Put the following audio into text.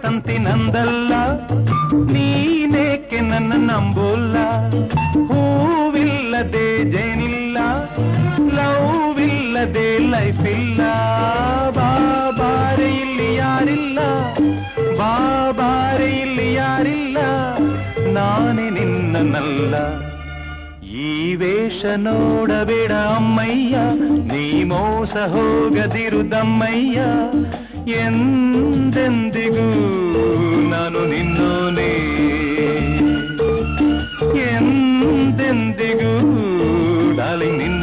ತಂತಿ ನಂದಲ್ಲ, ನೀನೇಕೆ ನನ್ನ ನಂಬೋಲ್ಲ. ಹೂವಿಲ್ಲದೆ ಜೇನಿಲ್ಲ, ಲವ್ ಇಲ್ಲದೆ ಲೈಫ್ ಇಲ್ಲ. ಬಾಬಾರೆ ಇಲ್ಲಿ ಯಾರಿಲ್ಲ, ಬಾಬಾರೆ ಇಲ್ಲಿ ಯಾರಿಲ್ಲ, ನಾನೇ ನಿನ್ನನಲ್ಲ. ಈ ವೇಷ ನೋಡಬೇಡ ಅಮ್ಮಯ್ಯ, ನೀ ಮೋಸ ಹೋಗದಿರುದಮ್ಮಯ್ಯ. ಎಂದೆಂದಿಗೂ ನಾನು ನಿನ್ನೋನೇ, ಎಂದೆಂದಿಗೂ ಡಾರ್ಲಿಂಗ್ ನಿನ್ನ